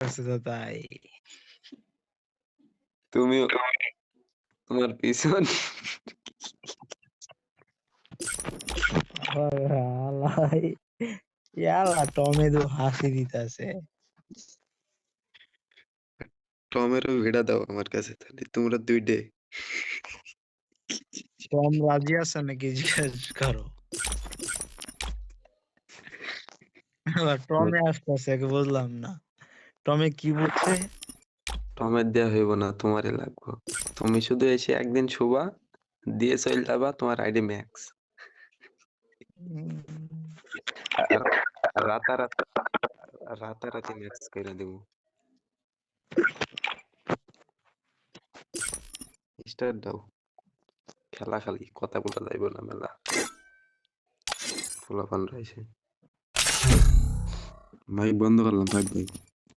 আসতেছে তো তাই। তুমিও তোমার পিছন আল্লাহ, ইয়ালা টমেটো হাসি দিতেছে। টমেরও ভিড়া দাও আমার কাছে তাহলে তোমরা দুইটে। টম রাজি আছে নাকি জিজ্ঞেস করো। আবার টমে আসতেছে বুঝলাম না। টমে কি বলছে? টমের দেয়া হইব না, তোমারে লাগবো। তুমি শুধু এসে একদিন শুবা, দিয়ে চল যাবা, তোমার আইডি ম্যাক্স। রাতারাতি রাতারাতি ম্যাক্স করে দিব। স্টার্ট দাও। খেলা খালি কথা বলা যাইব না মেলা। পোলাপান রয়েছে। মাইক বন্ধ করলাম, থাকবে।